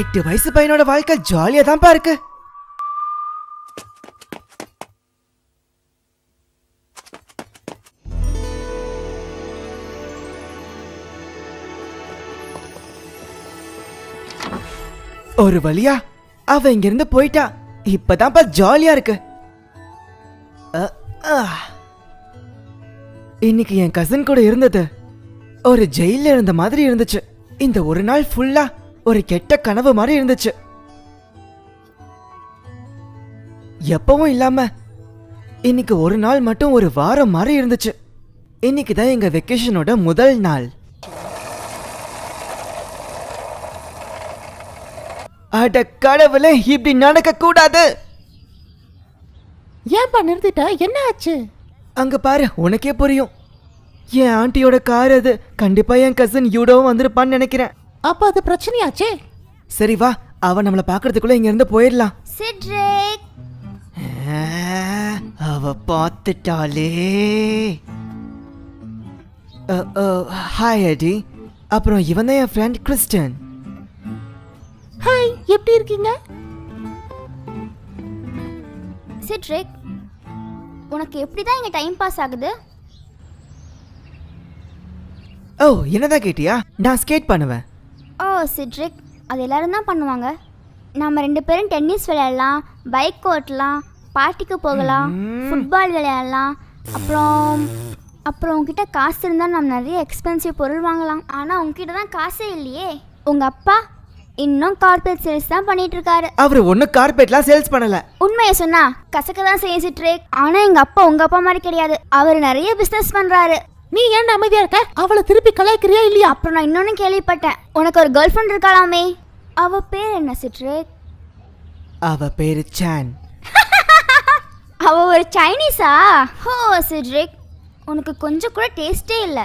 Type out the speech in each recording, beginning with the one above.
8 வயசு பையனோட வாழ்க்கை ஜாலியா தான் இருக்கு. ஒரு வழியா அவ இங்க இருந்து போயிட்டா. இப்பதான் ஜாலியா இருக்கு. இன்னைக்கு என் கசின் கூட இருந்தது ஒரு ஜெயில இருந்த மாதிரி இருந்துச்சு. இந்த ஒரு நாள் ஃபுல்லா ஒரு கெட்ட கனவு மாதிரி இருந்துச்சு. எப்பவும் இல்லாம இன்னைக்கு ஒரு நாள் மட்டும் ஒரு வாரம் மாதிரி இருந்துச்சு. இன்னைக்கு தான் எங்க வெக்கேஷனோட முதல் நாள். அட கடவுளே, இப்படி நடக்க கூடாது. ஏன்பா நிறுத்திட்ட? என்ன ஆச்சு? அங்க பாரு, உனக்கே புரியும். என் ஆண்டியோட கார் அது. கண்டிப்பா என் கசின் யூடோவும் வந்திருப்பான்னு நினைக்கிறேன். அப்ப அது பிரச்சனையாச்சே. சரி வா, அவ நம்மள பாக்குறதுக்குள்ள இங்க இருந்து போயிடலாம். சிட்ரிக், அவ பார்த்துட்டாளே. Hi eddy. அப்புறம் இவன் தான் என் ஃப்ரெண்ட் கிறிஸ்டன். ஹாய், எப்படி இருக்கீங்க? சிட்ரிக், உனக்கு எப்படி தான் இங்கே டைம் பாஸ் ஆகுது? ஓ, என்னதான் கேட்டியா? நான் ஸ்கேட் பண்ணுவேன். ஓ சிட்ரிக், அது எல்லாரும் தான் பண்ணுவாங்க. நம்ம 2 பேரும் டென்னிஸ் விளையாடலாம், பைக் ஓட்டலாம், பார்ட்டிக்கு போகலாம், ஃபுட்பால் விளையாடலாம். அப்புறம் உங்ககிட்ட காசு இருந்தால் நம்ம நிறைய எக்ஸ்பென்சிவ் பொருள் வாங்கலாம். ஆனால் உங்ககிட்ட தான் காசே இல்லையே. உங்கள் அப்பா இன்னும் கார்பரேட் சேல்ஸ் தான் பண்ணிட்டு இருக்காரு. அவரு ஒன்னும் கார்பரேட்லாம் சேல்ஸ் பண்ணல. உண்மையை சொன்னா கசக்க தான் செய்ய சிட்ரிக். ஆனா எங்க அப்பா உங்க அப்பா மாதிரி கிடையாது. அவர் நிறைய பிசினஸ் பண்றாரு. நீ ஏன் அமைதியா இருக்க? அவளை திருப்பி கலாய்க்கிறியா இல்லையா? அப்புறம் நான் இன்னொன்னு கேள்விப்பட்டேன், உனக்கு ஒரு கேர்ள் ஃப்ரெண்ட் இருக்காளாமே. அவ பேர் என்ன சிட்ரிக்? அவ பேரு சான். அவ ஒரு சைனீஸா? ஹோ சிட்ரிக், உனக்கு கொஞ்சம் கூட டேஸ்டே இல்ல.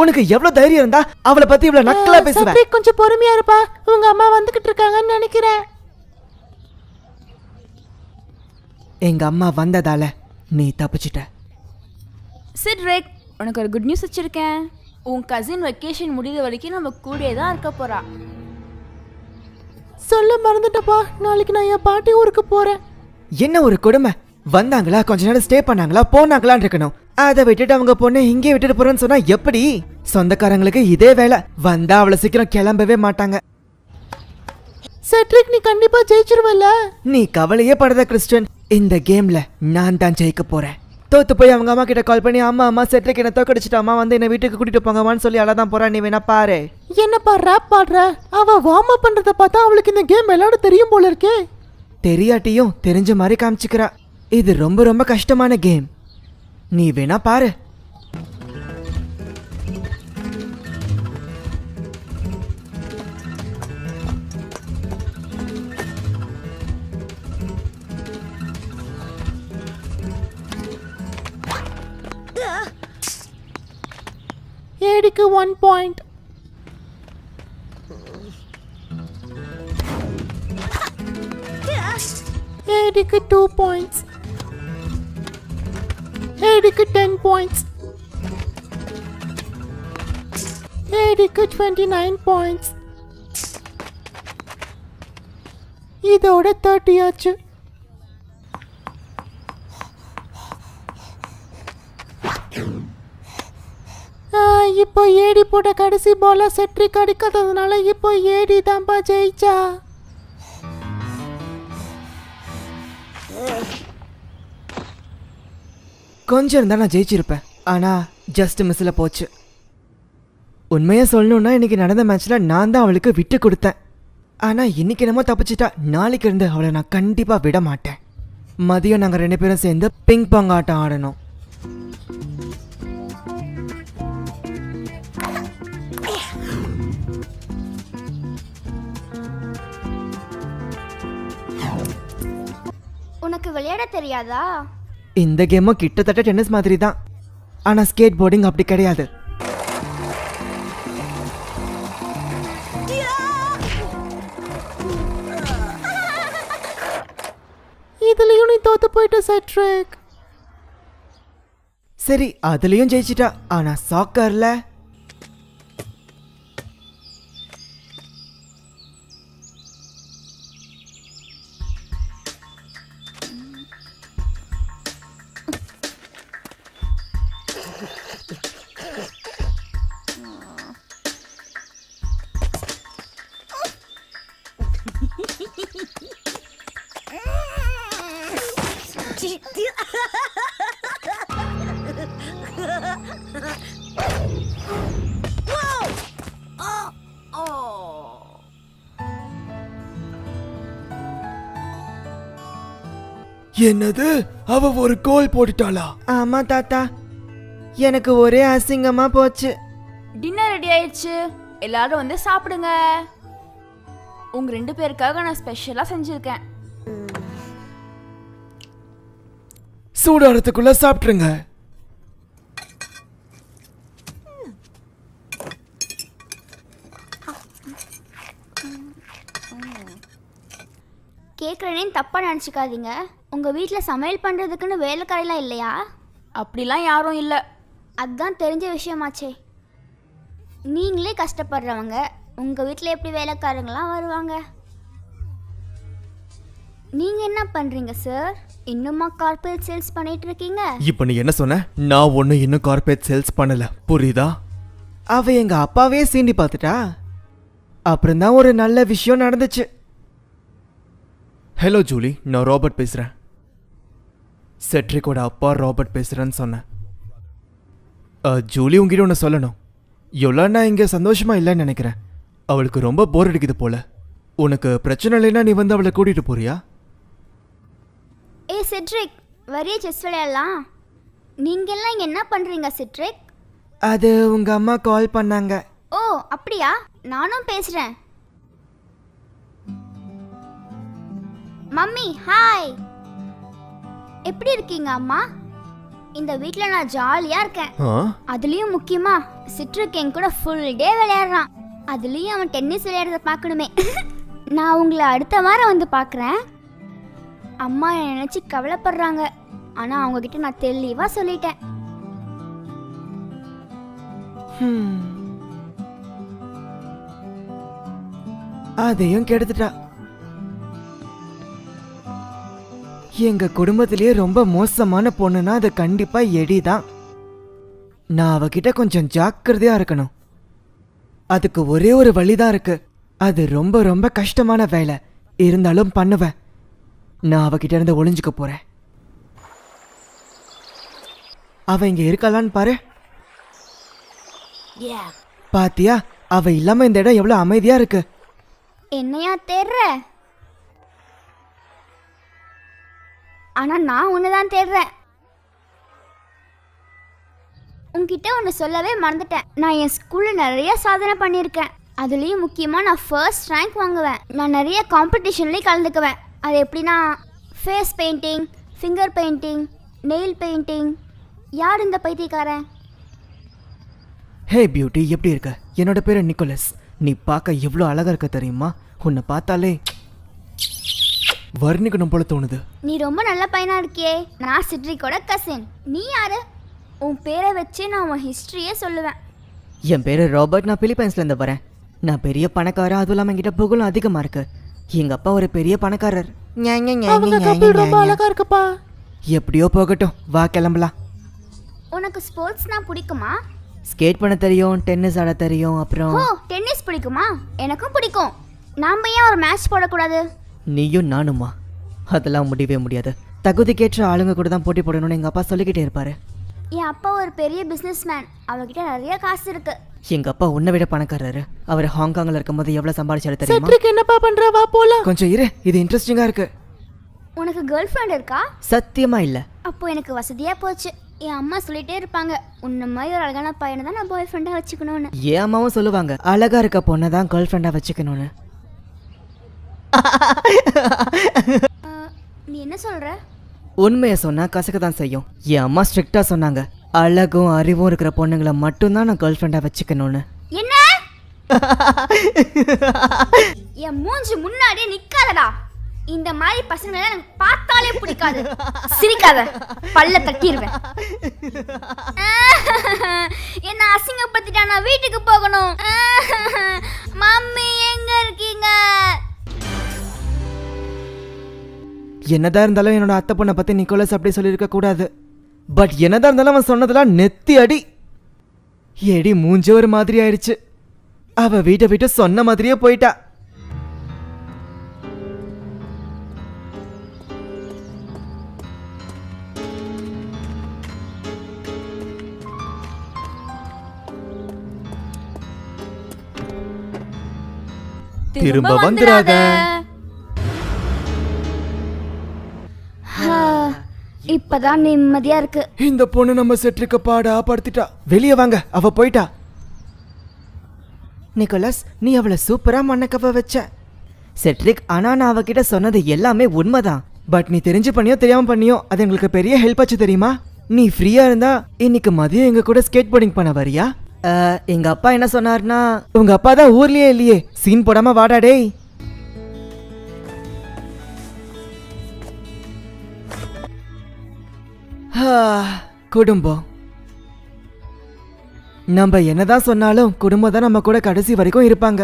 உனக்கு எவ்வளவு தைரியம் இருந்தா அவளை பத்தி இவ்வளவு நக்கலா பேசுவ? கொஞ்சம் பொறுமையா இருப்பா, உங்க அம்மா வந்துகிட்டு இருக்காங்கன்னு நினைக்கிறேன். எங்க அம்மா வந்ததால நீ தப்பிச்சிட்ட. சிட்ரிக், உனக்கு ஒரு குட் நியூஸ் வச்சிருக்கேன். உன் கசின் வெக்கேஷன் முடிகிற வரைக்கும் நம்ம கூடயே தான் இருக்க போறா. சொல்ல மறந்துட்டப்பா, நாளைக்கு நான் என் பாட்டி ஊருக்கு போறேன். என்ன ஒரு கொடுமை! வந்தாங்களா, கொஞ்ச நேரம் ஸ்டே பண்ணாங்களா, போனாங்களான்னு இருக்கணும். அதை விட்டுட்டு அவங்க பொண்ணு இங்கே விட்டுட்டு போறேன்னு சொன்னா எப்படி? சொந்தக்காரங்களுக்கு இதே வேலை. வந்தா அவ்வளவு சீக்கிரம் கிளம்பவே மாட்டாங்க. சிட்ரிக், நீ கண்டிப்பா ஜெயிச்சிருவல. நீ கவலையே படாத கிறிஸ்டன். இந்த கேம்ல நான் தான் ஜெயிக்க போறேன். தோத்து போய் அவங்க அம்மா கிட்ட கால் பண்ணி, அம்மா சிட்ரிக் என்ன தோக்கடிச்சிட்டு அம்மா வந்து என்ன வீட்டுக்கு கூட்டிட்டு போங்கம்மான்னு சொல்லி அழதான் போறா. நீ வேணா பாரு. என்னப்பா ரேப் பாடுற? அவ வார்ம் அப் பண்றத பார்த்தா அவளுக்கு இந்த கேம் விளையாட தெரியும் போல இருக்கே. தெரியாட்டியும் தெரிஞ்ச மாதிரி காமிச்சுக்கிறா. இது ரொம்ப ரொம்ப கஷ்டமான கேம். நீ வேணா பாரு. ஏடிக்கு 1 பாயிண்ட். ஏடிக்கு 2 பாயிண்ட்ஸ். ஏடிக்கு 10 பாயிண்ட்ஸ். ஏடிக்கு 29 பாயிண்ட்ஸ். இதோட 30 ஆச்சு. இப்போ ஏடி போட்ட கடைசி பால சிட்ரிக் அடிக்காததுனால இப்போ ஏடி தான்ப்பா ஜெயிச்சா. கொஞ்சம் இருந்தா நான் ஜெயிச்சிருப்பேன். ஆனா ஜஸ்ட் மிஸ்ல போச்சு. உண்மையா சொல்லணும்னா இன்னைக்கு நடந்த மேட்ச்ல நான் தான் அவளுக்கு விட்டு கொடுத்தேன். ஆனா இன்னைக்கு என்னமோ தப்பிச்சிட்டா. நாளைக்கு இருந்து அவளை நான் கண்டிப்பா விட மாட்டேன். மதியம் நாங்க 2 பேரும் சேர்ந்து பிங் பாங் ஆட்டம் ஆடணும். உனக்கு விளையாட தெரியாதா? இந்த கேமும் கிட்டத்தட்ட டென்னிஸ் மாதிரி தான். ஆனா ஸ்கேட் போர்டிங் அப்படி கிடையாது. இதுலயும் நீ தோத்து போயிட்ட சிட்ரிக். சரி, அதுலயும் ஜெயிச்சிட்டா. ஆனா சாக்கர்ல என்னது, அவ ஒரு கோல் போட்டுட்டாளா? ஆமா தாத்தா, எனக்கு ஒரே அசிங்கமா போச்சு. டின்னர் ரெடி ஆயிடுச்சு, எல்லாரும் வந்து சாப்பிடுங்க. உங்க 2 பேருக்காக நான் ஸ்பெஷலா செஞ்சிருக்கேன். சூடாறதுக்குள்ள சாப்பிட்டுருங்க. கேட்குறேனே தப்பாக நினச்சிக்காதீங்க. உங்கள் வீட்டில் சமையல் பண்ணுறதுக்குன்னு வேலைக்காரெல்லாம் இல்லையா? அப்படிலாம் யாரும் இல்லை. அதுதான் தெரிஞ்ச விஷயமாச்சே. நீங்களே கஷ்டப்படுறவங்க, உங்கள் வீட்டில் எப்படி வேலைக்காரங்களாம் வருவாங்க? நீங்கள் என்ன பண்ணுறீங்க சார்? இன்னுமா கார்பரேட் சேல்ஸ் பண்ணிட்டு இருக்கீங்க? இப்போ நீ என்ன சொன்ன? நான் ஒன்றும் இன்னும் கார்பரேட் சேல்ஸ் பண்ணல, புரியுதா? அவ எங்க அப்பாவே சீண்டி பார்த்துட்டா. அப்புறம் தான் ஒரு நல்ல விஷயம் நடந்துச்சு. ஹலோ ஜூலி, நான் ராபர்ட் பேசுகிறேன். செட்ரிக்கோட அப்பா ராபர்ட் பேசுகிறேன்னு சொன்னேன். ஜூலி, உங்ககிட்ட ஒன்று சொல்லணும். யோலானா இங்கே சந்தோஷமா இல்லைன்னு நினைக்கிறேன். அவளுக்கு ரொம்ப போர் அடிக்குது போல. உனக்கு பிரச்சனை இல்லைன்னா நீ வந்து அவளை கூட்டிகிட்டு போறியா? ஏ செட்ரிக், வரிய செஸ் விளையாடலாம். நீங்கெல்லாம் இங்கே என்ன பண்ணுறீங்க செட்ரிக்? அது உங்கள் அம்மா கால் பண்ணாங்க. ஓ அப்படியா? நானும் பேசுகிறேன். மம்மி ஹாய், எப்படி இருக்கீங்க அம்மா? இந்த வீட்டில் நான் ஜாலியாக இருக்கேன். அதுலேயும் முக்கியமாக சிட்ரிக் என் கூட ஃபுல் டே விளையாடுறான். அதுலேயும் அவன் டென்னிஸ் விளையாடுறத பார்க்கணுமே. நான் உங்களை அடுத்த வாரம் வந்து பார்க்குறேன். அம்மா என்னை நினச்சி கவலைப்படுறாங்க, ஆனால் அவங்கக்கிட்ட நான் தெளிவாக சொல்லிட்டேன். அதையும் கெடுத்துட்டா. எங்க குடும்பத்திலேயே ரொம்ப மோசமான பொண்ணுன்னா அது கண்டிப்பா எடிதான். நான் அவகிட்ட கொஞ்சம் ஜாக்கிரதையா இருக்கணும். அதுக்கு ஒரே ஒரு வழிதான் இருக்கு. அது ரொம்ப ரொம்ப கஷ்டமான வேலை, இருந்தாலும் பண்ணுவேன். நான் அவகிட்ட இருந்து ஒளிஞ்சுக்க போறேன். அவ இங்க இருக்கலான்னு பாரு. பாத்தியா, அவ இல்லாம இந்த இடம் எவ்வளவு அமைதியா இருக்கு. என்னையா தேடுற? ஆனா நான் உன்னதான் தேடுறேன். உன்கிட்ட ஒன்று சொல்லவே மறந்துட்டேன். நான் என் ஸ்கூலில் நிறைய சாதனை பண்ணியிருக்கேன். அதுலேயும் முக்கியமாக நான் ஃபர்ஸ்ட் ரேங்க் வாங்குவேன். நான் நிறைய காம்படிஷன்லேயும் கலந்துக்குவேன். அது எப்படின்னா face painting, finger painting, nail painting. யார் இந்த பைத்தியக்காரன்? ஹே பியூட்டி, எப்படி இருக்க? என்னோட பேரு நிக்கோலஸ். நீ பார்க்க எவ்வளோ அழகா இருக்க தெரியுமா? உன்னை பார்த்தாலே வர்ணிக்கணும் போல தோணுது. நீ ரொம்ப நல்ல பையனா இருக்கியே. நான் சிட்ரிக்கோட கசின். நீ யாரு? உன் பேரை வச்சு நான் உன் ஹிஸ்ட்ரியே சொல்லுவேன். என் பேரு ராபர்ட். நான் பிலிப்பைன்ஸ்லேருந்து வரேன். நான் பெரிய பணக்காரர். அதுவும் இல்லாமல் என்கிட்ட புகழும் அதிகமாக இருக்கு. எங்கள் அப்பா ஒரு பெரிய பணக்காரர். அவங்க கப்பல் ரொம்ப அழகா இருக்குப்பா. எப்படியோ போகட்டும், வா கிளம்பலாம். உனக்கு ஸ்போர்ட்ஸ்னா பிடிக்குமா? ஸ்கேட் பண்ண தெரியும், டென்னிஸ் ஆட தெரியும். அப்புறம் ஓ, டென்னிஸ் பிடிக்குமா? எனக்கும் பிடிக்கும். நாம் ஏன் ஒரு மேட்ச் போடக்கூடாது? நீயும் நானுமா? அதெல்லாம் முடியவே முடியாது. தகுதிக்கேற்ற ஆளுங்க கூட தான் போட்டி போடணும்னு எங்கள் அப்பா சொல்லிக்கிட்டே இருப்பாரு. என் அப்பா ஒரு பெரிய பிஸ்னஸ் மேன். அவர்கிட்ட நிறைய காசு இருக்கு. எங்க அப்பா உன்னை விட பணக்காரரு. அவர் ஹாங்காங்ல இருக்கும்போது எவ்வளவு சம்பாதிச்சாரு தெரியுமா? செட்ரிக் என்னப்பா பண்ற? வா போலாம். கொஞ்சம் இரு, இது இன்ட்ரெஸ்டிங்கா இருக்கு. உனக்கு கேர்ள் ஃப்ரெண்ட் இருக்கா? சத்தியமா இல்ல. அப்போ எனக்கு வசதியா போச்சு. என் அம்மா சொல்லிட்டே இருப்பாங்க, உன்ன மாதிரி ஒரு அழகான பையனை தான் நான் பாய் ஃப்ரெண்டா வச்சுக்கணும்னு. என் அம்மாவும் சொல்லுவாங்க, அழகா இருக்க பொண்ணை தான் கேர்ள் ஃப்ரெண்டா வச்சுக்கணும்னு. நீ என்ன சொல்ற? உண்மையை சொன்னா கசக்க தான் செய்யும். என் அம்மா ஸ்ட்ரிக்டா சொன்னாங்க, அழகும் அறிவும் இருக்கிற பொண்ணுங்களை மட்டும்தான் நான் கேர்ள் ஃப்ரெண்டா வச்சுக்கணும்னு. என்ன? என் மூஞ்சி முன்னாடியே நிக்காதடா. இந்த மாதிரி பசங்களை எனக்கு பார்த்தாலே பிடிக்காது. சிரிக்காத, பல்ல தட்டிடுவேன். என்ன அசிங்கப்படுத்திட்டா, நான் வீட்டுக்கு போகணும். மம்மி எங்க இருக்கீங்க? என்னதான் இருந்தாலும் என்னோட அத்தை பொண்ணை பத்தி நிக்கோலஸ் அப்படி சொல்லியிருக்க கூடாது. பட் என்னதான் இருந்தாலும் அவன் சொன்னதெல்லாம் நெத்தி அடி. எடி மூஞ்ச ஒரு மாதிரி ஆயிடுச்சு. அவ வீட்டை விட்டு சொன்ன மாதிரியே போயிட்டா. திரும்ப வந்துடாத. இப்பதான் நிம்மதியா இருக்கு. இந்த பொண்ணு நம்ம செட்ரிக்க பாடா படுத்திட்டா. வெளியே வாங்க, அவ போயிட்டா. நிக்கோலஸ், நீ அவளை சூப்பரா மண்ணக்கவ வச்ச. செட்ரிக், ஆனா நான் அவகிட்ட சொன்னது எல்லாமே உண்மைதான். பட் நீ தெரிஞ்சு பண்ணியோ தெரியாம பண்ணியோ அது எங்களுக்கு பெரிய ஹெல்ப் ஆச்சு தெரியுமா? நீ ஃப்ரீயா இருந்தா இன்னைக்கு மதியம் எங்க கூட ஸ்கேட் போர்டிங் பண்ண வரியா? எங்க அப்பா என்ன சொன்னார்னா, உங்க அப்பா தான் ஊர்லயே இல்லையே, சீன் போடாம வாடா டேய். குடும்பம். நம்ம என்னதான் சொன்னாலும் குடும்பம் தான் நம்ம கூட கடைசி வரைக்கும் இருப்பாங்க.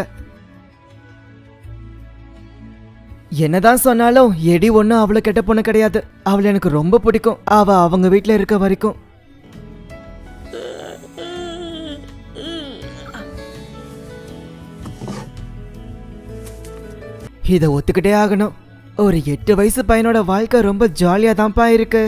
என்னதான் சொன்னாலும் எடி ஒன்னும் அவ்வளவு கெட்ட பொண்ணு கிடையாது. அவளை எனக்கு ரொம்ப பிடிக்கும். அவ அவங்க வீட்டுல இருக்க வரைக்கும். இத ஒத்துக்கிட்டே ஆகணும். ஒரு 8 வயசு பையனோட வாழ்க்கை ரொம்ப ஜாலியா தான்ப்பா இருக்கு.